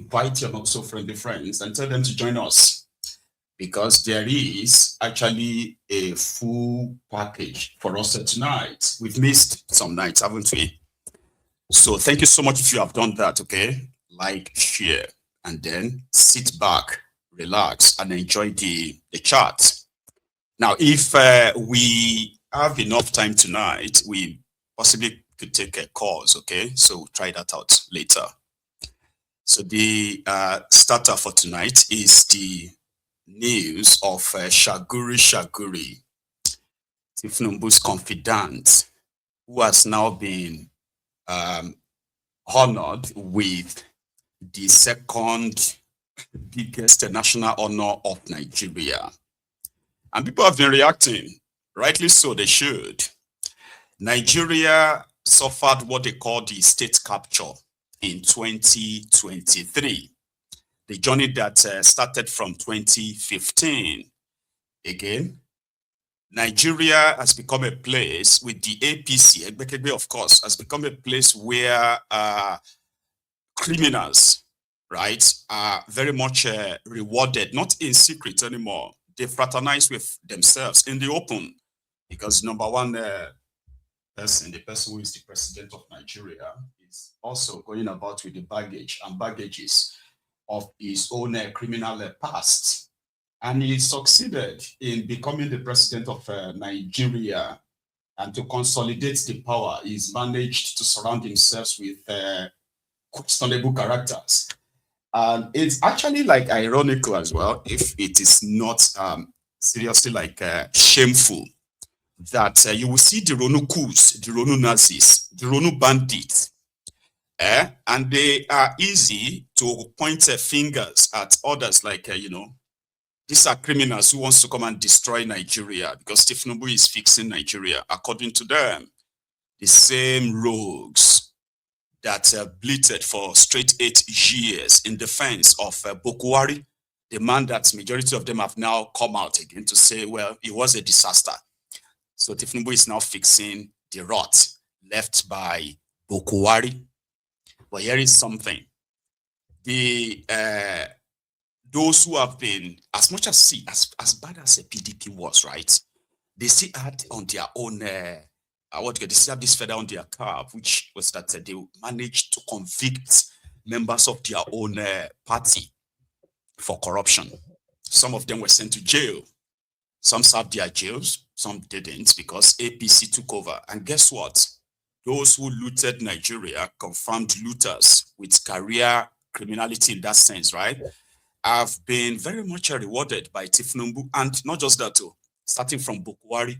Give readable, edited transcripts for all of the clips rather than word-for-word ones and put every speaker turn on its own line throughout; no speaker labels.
invite your not so friendly friends and tell them to join us because there is actually a full package for us tonight. We've missed some nights, haven't we? So thank you so much if you have done that, okay? Like, share, and then sit back, relax, and enjoy the chat. Now, if we have enough time tonight, we possibly could take a course, okay? So we'll try that out later. So the starter for tonight is the news of Chagoury, Tinubu's confidant, who has now been honored with the second biggest national honor of Nigeria. And people have been reacting, rightly so, they should. Nigeria suffered what they call the state capture in 2023. The journey that started from 2015. Again, Nigeria has become a place with the APC, of course, has become a place where criminals, right, are very much rewarded, not in secret anymore. They fraternize with themselves in the open because number one person, the person who is the president of Nigeria, is also going about with the baggage and baggages of his own criminal past. And he succeeded in becoming the president of Nigeria. And to consolidate the power, he's managed to surround himself with questionable characters. And it's actually like ironical as well, if it is not seriously like shameful, that you will see the Ronu coups, the Ronu Nazis, the Ronu bandits, and they are easy to point fingers at others like, these are criminals who wants to come and destroy Nigeria because Tinubu is fixing Nigeria. According to them, the same rogues that bleated for straight 8 years in defense of Bokwari, the man that majority of them have now come out again to say, well, it was a disaster. So Tinubu is now fixing the rot left by Bokwari. But here is something. Those who have been, as much as as bad as the PDP was, right? They still had on their own, they still have this feather on their cap, which was that they managed to convict members of their own party for corruption. Some of them were sent to jail. Some served their jails, some didn't because APC took over. And guess what? Those who looted Nigeria, confirmed looters with career criminality in that sense, right? Have been very much rewarded by Tinubu, and not just that too. Starting from Bokwari,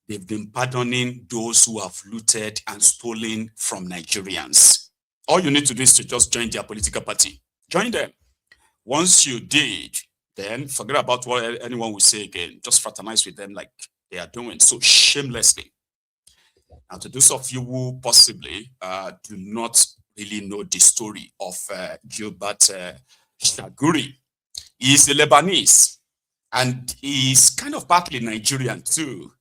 they've been pardoning those who have looted and stolen from Nigerians. All you need to do is to just join their political party. Join them. Once you did, then forget about what anyone will say again. Just fraternize with them like they are doing so shamelessly. Now, to those of you who possibly do not really know the story of GILBERT Chagoury, he's a Lebanese and he's kind of partly Nigerian too.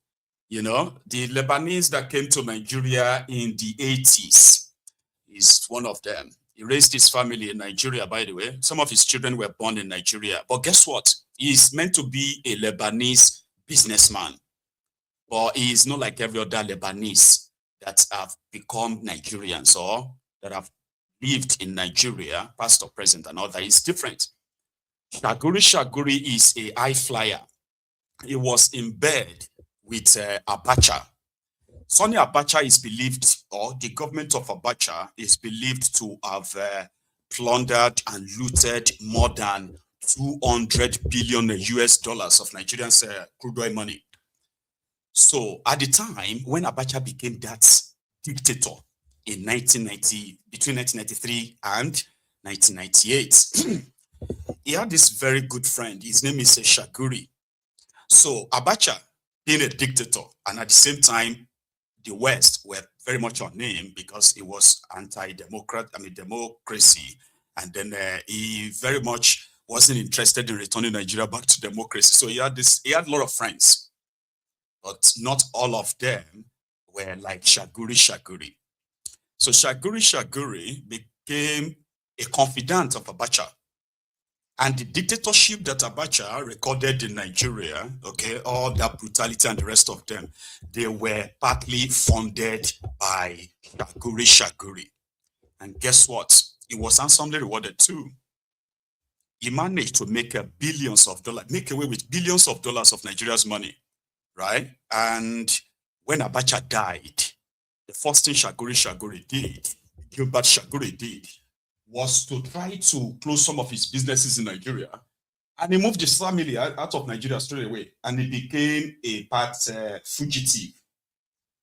The Lebanese that came to Nigeria in the 80s is one of them. He raised his family in Nigeria, by the way. Some of his children were born in Nigeria. But guess what? He's meant to be a Lebanese businessman. But he is not like every other Lebanese that have become Nigerians or that have lived in Nigeria, past or present and all that. Is different. Chagoury is a high flyer. He was in bed with Abacha. Sonny Abacha is believed, or the government of Abacha is believed to have plundered and looted more than 200 billion US dollars of Nigerians' crude oil money. So at the time when Abacha became that dictator in 1990, between 1993 and 1998, he had this very good friend. His name is Chagoury. So Abacha, being a dictator, and at the same time, the West were very much on him because he was democracy. And then he very much wasn't interested in returning Nigeria back to democracy. So he had a lot of friends, but not all of them were like Chagoury. So Chagoury became a confidant of Abacha. And the dictatorship that Abacha recorded in Nigeria, okay, all that brutality and the rest of them, they were partly funded by Chagoury. And guess what? He was handsomely rewarded too. He managed to make billions of dollars, make away with billions of dollars of Nigeria's money, right? And when Abacha died, the first thing Chagoury did, Gilbert Chagoury did, was to try to close some of his businesses in Nigeria. And he moved his family out of Nigeria straight away. And he became a part fugitive.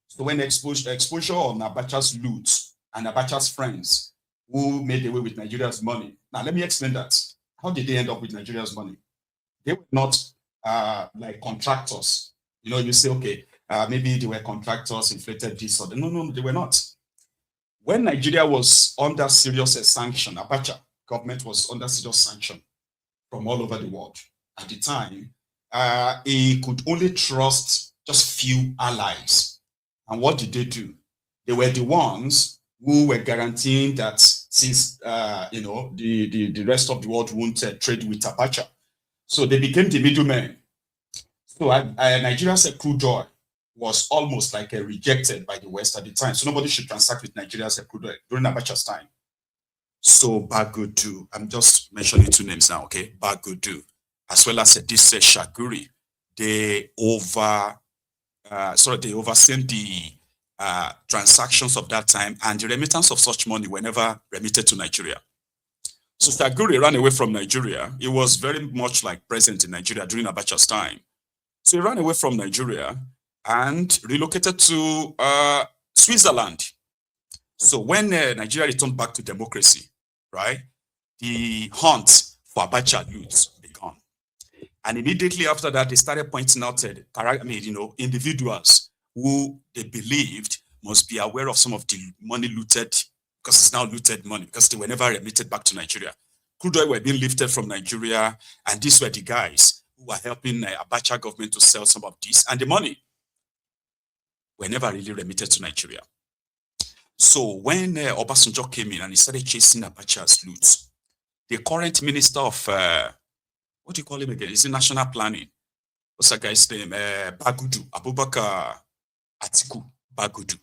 So when exposure on Abacha's loot and Abacha's friends who made away with Nigeria's money. Now, let me explain that. How did they end up with Nigeria's money? They were not like contractors. You know, you say, okay, maybe they were contractors, inflated this or that. No, they were not. When Nigeria was under serious sanction, Abacha government was under serious sanction from all over the world at the time, he could only trust just few allies. And what did they do? They were the ones who were guaranteeing that since the rest of the world won't trade with Abacha, so they became the middlemen. So Nigeria's crude oil was almost like rejected by the West at the time. So nobody should transact with Nigeria's crude oil during Abacha's time. So Bagudu, I'm just mentioning two names now, okay? Bagudu, as well as this Chagoury, they overseen the transactions of that time, and the remittance of such money were never remitted to Nigeria. So Chagoury ran away from Nigeria. He was very much like present in Nigeria during Abacha's time. So he ran away from Nigeria and relocated to Switzerland. So when Nigeria returned back to democracy, right, the hunt for Abacha loot began. And immediately after that, they started pointing out individuals who they believed must be aware of some of the money looted, because it's now looted money, because they were never remitted back to Nigeria. Crude oil were being lifted from Nigeria, and these were the guys who were helping Abacha government to sell some of this, and the money were never really remitted to Nigeria. So when Obasanjo came in and he started chasing Abacha's loot, the current minister of, what do you call him again? Is it national planning? What's that guy's name? Bagudu, Abubakar Bagudu.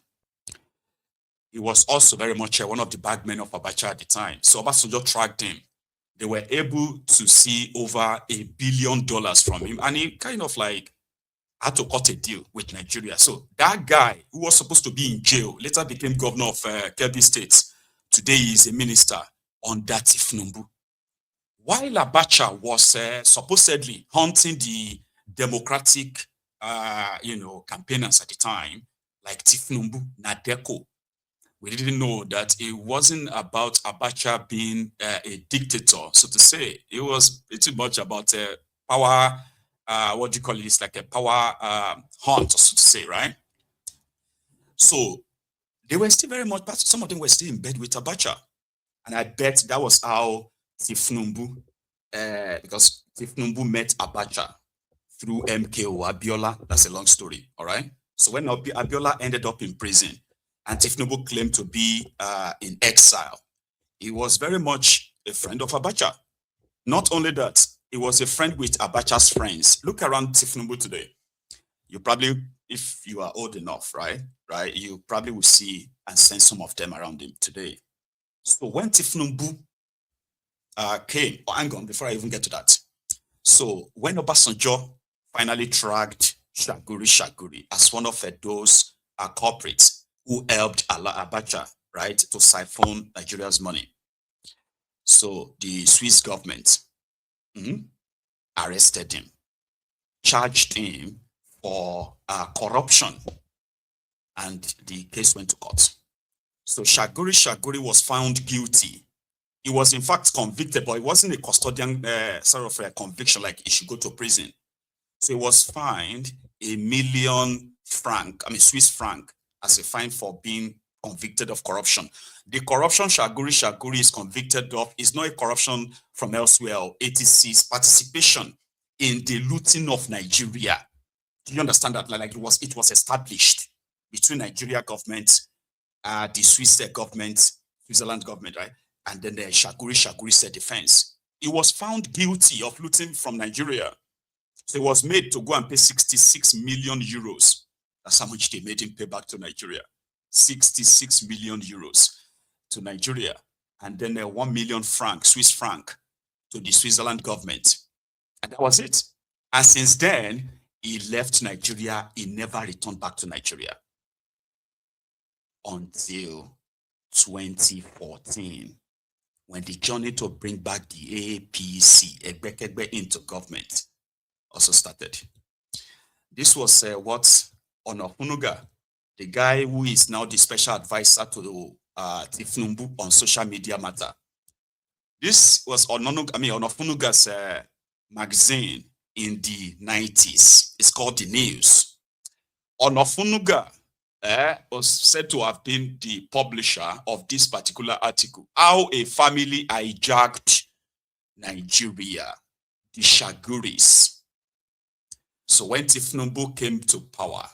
He was also very much one of the bagmen of Abacha at the time. So Obasanjo tracked him. They were able to see over $1 billion from him. And he kind of like had to cut a deal with Nigeria. So that guy who was supposed to be in jail later became governor of Kebbi State. Today he is a minister under Tinubu. While Abacha was supposedly hunting the democratic campaigners at the time, like Tinubu, Nadeko, we didn't know that it wasn't about Abacha being a dictator, so to say. It was pretty much about power, what do you call it? It's like a power hunt, so to say, right? So they were still very much, some of them were still in bed with Abacha. And I bet that was how Tinubu, because Tinubu met Abacha through MKO Abiola. That's a long story, all right? So when Abiola ended up in prison, and Tinubu claimed to be in exile, he was very much a friend of Abacha. Not only that, he was a friend with Abacha's friends. Look around Tinubu today. You probably, if you are old enough, right, you probably will see and sense some of them around him today. So when Tinubu came, hang on, before I even get to that. So when Obasanjo finally tracked Chagoury as one of those corporates who helped Abacha, right, to siphon Nigeria's money. So the Swiss government arrested him, charged him for corruption, and the case went to court. So Chagoury was found guilty. He was in fact convicted, but it wasn't a custodian sort of a conviction, like he should go to prison. So he was fined Swiss franc, as a fine for being convicted of corruption. The corruption Chagoury is convicted of is not a corruption from elsewhere. It is his participation in the looting of Nigeria. Do you understand that? Like it was established between Nigeria government, the Swiss government, Switzerland government, right, and then the Chagoury said defense. He was found guilty of looting from Nigeria. So he was made to go and pay 66 million euros. That's how much they made him pay back to Nigeria. 66 million euros to Nigeria. And then 1 million franc, Swiss franc, to the Switzerland government. And that was it. And since then, he left Nigeria. He never returned back to Nigeria until 2014, when the journey to bring back the APC, Egbekegbe, into government also started. This was what Onofunuga, the guy who is now the special advisor to Tinubu on social media matter. This was Onofunuga's magazine in the 90s. It's called The News. Onofunuga was said to have been the publisher of this particular article, How a Family Hijacked Nigeria, the Chagoury's. So when Tinubu came to power,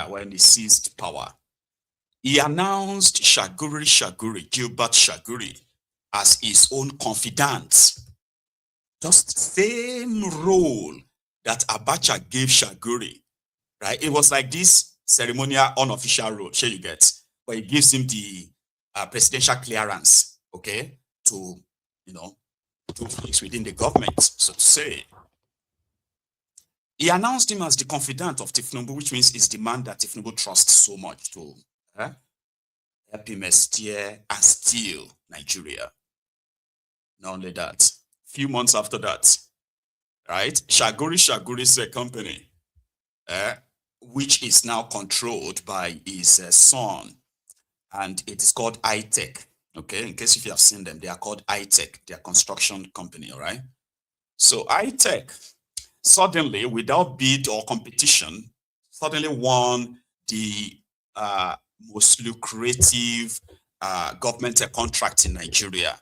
when he seized power, he announced Chagoury, Gilbert Chagoury, as his own confidant. Just same role that Abacha gave Chagoury, right? It was like this ceremonial unofficial role, sure you get, but it gives him the presidential clearance, okay, to, do things within the government, so to say. He announced him as the confidant of Tinubu, which means it's the man that Tinubu trusts so much to help him steer and steal Nigeria. Not only that, few months after that, right, Chagoury's company, which is now controlled by his son, and it is called iTech. Okay, in case if you have seen them, they are called iTech. They are construction company, all right? So iTech suddenly, without bid or competition, suddenly won the most lucrative government contract in Nigeria.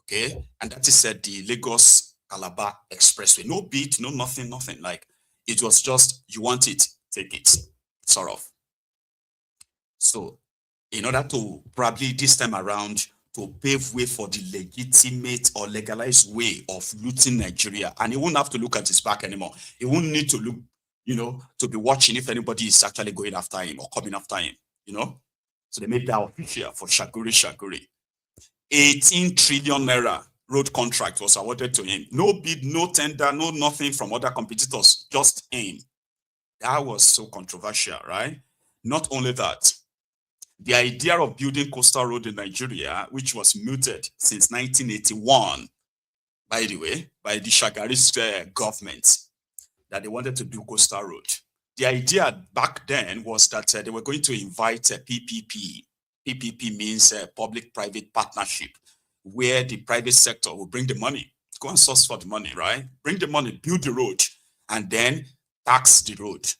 Okay, and that is the Lagos-Calabar Expressway. No bid, no nothing. Like, it was just, you want it, take it, sort of. So, in order to probably this time around to pave way for the legitimate or legalized way of looting Nigeria, and he won't have to look at his back anymore. He won't need to look, to be watching if anybody is actually going after him or coming after him, So they made that official for Chagoury. 18 trillion naira road contract was awarded to him. No bid, no tender, no nothing from other competitors, just him. That was so controversial, right? Not only that, the idea of building coastal road in Nigeria, which was mooted since 1981, by the way, by the Chagoury's government, that they wanted to do coastal road. The idea back then was that they were going to invite PPP. PPP means public-private partnership, where the private sector will bring the money, go and source for the money, right? Bring the money, build the road, and then tax the road,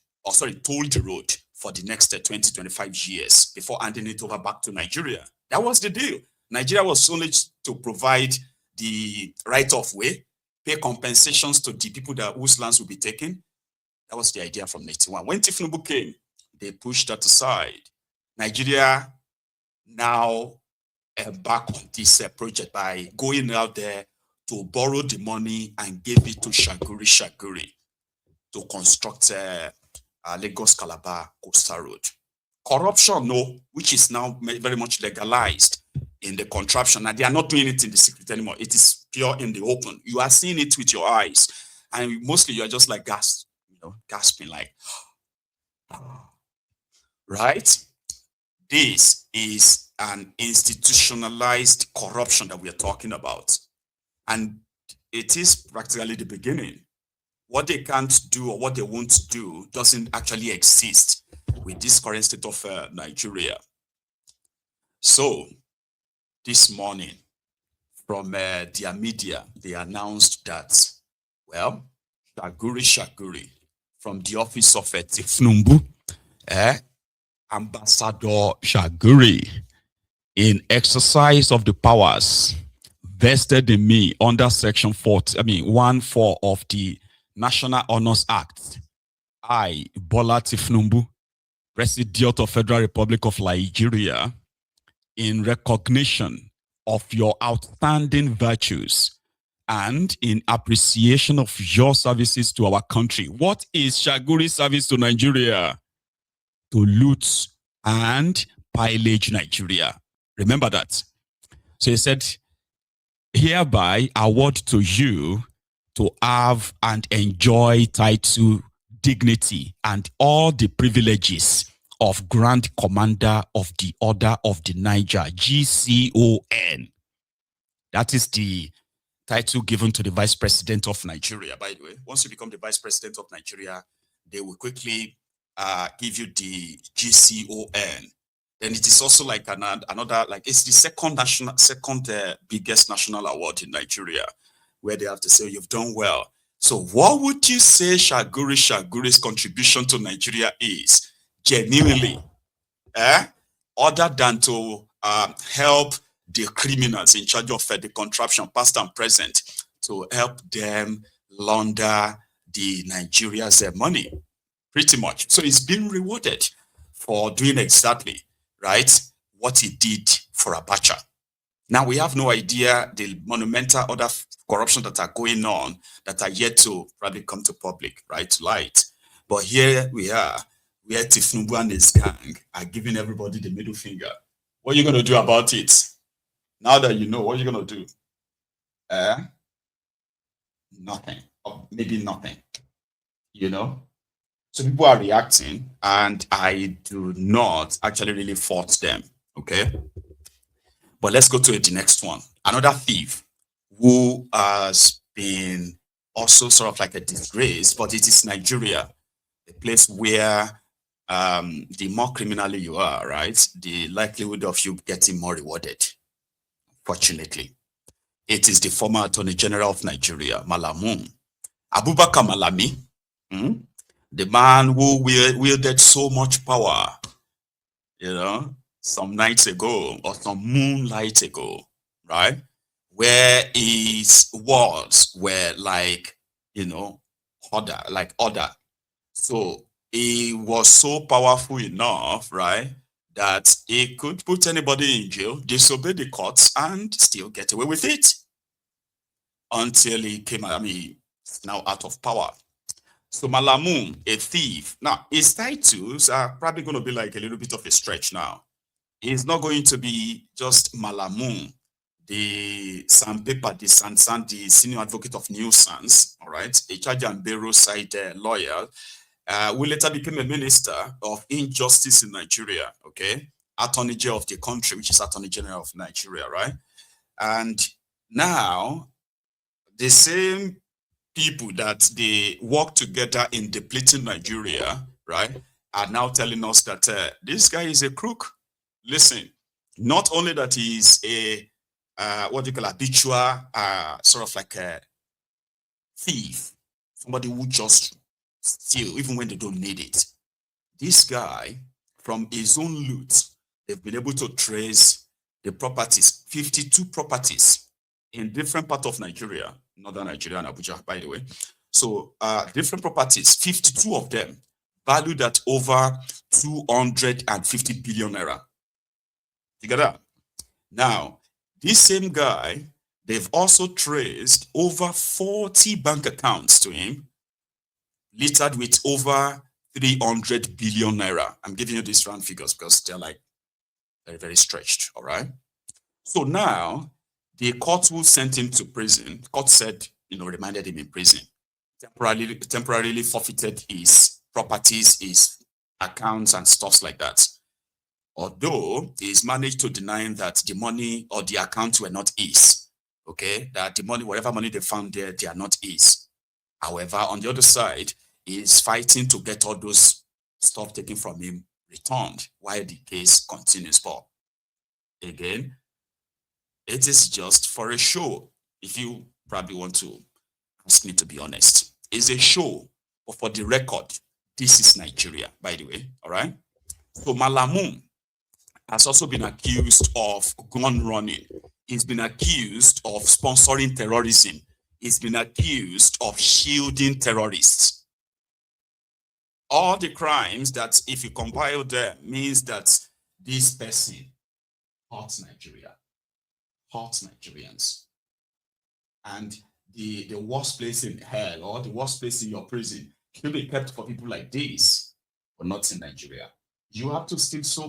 toll the road for the next 20, 25 years before handing it over back to Nigeria. That was the deal. Nigeria was only to provide the right of way, pay compensations to the people whose lands will be taken. That was the idea from 1981. When Tinubu came, they pushed that aside. Nigeria now back on this project by going out there to borrow the money and give it to Chagoury to construct Lagos-Calabar coastal road. Corruption, no, which is now very much legalized in the contraption, and they are not doing it in the secret anymore. It is pure in the open. You are seeing it with your eyes, and mostly you are just like gasping, like, right? This is an institutionalized corruption that we are talking about, and it is practically the beginning. What they can't do or what they won't do doesn't actually exist with this current state of Nigeria. So, this morning, from their media, they announced that, well, Chagoury, from the office of Tinubu, Ambassador Chagoury, in exercise of the powers vested in me under Section 1(4) of the National Honors Act, I, Bola Tinubu, President of Federal Republic of Nigeria, in recognition of your outstanding virtues and in appreciation of your services to our country. What is Chagoury's service to Nigeria? To loot and pillage Nigeria. Remember that. So he said, hereby award to you to have and enjoy title, dignity, and all the privileges of Grand Commander of the Order of the Niger, GCON. That is the title given to the Vice President of Nigeria, by the way. Once you become the Vice President of Nigeria, they will quickly give you the GCON. Then it is also like another, like it's the second biggest national award in Nigeria, where they have to say, you've done well. So what would you say Chagoury's contribution to Nigeria is, genuinely, other than to help the criminals in charge of the contraption, past and present, to help them launder the Nigeria's money, pretty much. So he's been rewarded for doing exactly, right, what he did for Abacha. Now, we have no idea the monumental other corruption that are going on that are yet to probably come to public, right, to light. But here we are, where Tinubu and his gang are giving everybody the middle finger. What are you going to do about it? Now that you know, what are you going to do? Nothing, or maybe nothing, you know? So people are reacting, and I do not actually really fault them, okay? But let's go to the next one. Another thief who has been also sort of like a disgrace, but it is Nigeria, a place where the more criminally you are, right, the likelihood of you getting more rewarded. Fortunately, it is the former Attorney General of Nigeria, Malami, Abubakar Malami, the man who wielded so much power, you know, some nights ago or some moonlight ago, right, where his words were like, you know, order. So he was so powerful enough, right, that he could put anybody in jail, disobey the courts, and still get away with it until he came, now out of power. So Malami, a thief. Now, his titles are probably going to be like a little bit of a stretch now. He's not going to be just Malami, the sandpaper, the senior advocate of nuisance, all right, a charge and bureau side lawyer, who later became a minister of injustice in Nigeria, okay, attorney general of the country, which is attorney general of Nigeria, right? And now the same people that they work together in depleting Nigeria, right, are now telling us that this guy is a crook. Listen, not only that he is a what do you call habitual sort of like a thief, somebody who just steal even when they don't need it. This guy, from his own loot, they've been able to trace the properties, 52 properties in different parts of Nigeria, northern Nigeria and Abuja, by the way. So different properties, 52 of them, valued at over 250 billion naira. You get that? Now, this same guy, they've also traced over 40 bank accounts to him, littered with over 300 billion naira. I'm giving you these round figures because they're like very, very stretched, all right? So now, the court who sent him to prison, court said, remanded him in prison, temporarily forfeited his properties, his accounts and stuff like that. Although he's managed to deny that the money or the accounts were not his, okay? That the money, whatever money they found there, they are not his. However, on the other side, he's fighting to get all those stuff taken from him returned while the case continues. But again, it is just for a show. If you probably want to ask me to be honest, it's a show, but for the record, this is Nigeria, by the way, all right? So Malami has also been accused of gun running. He's been accused of sponsoring terrorism. He's been accused of shielding terrorists. All the crimes that, if you compile them, means that this person hurts Nigeria, hurt Nigerians. And the worst place in hell or the worst place in your prison can be kept for people like this, but not in Nigeria. You have to still so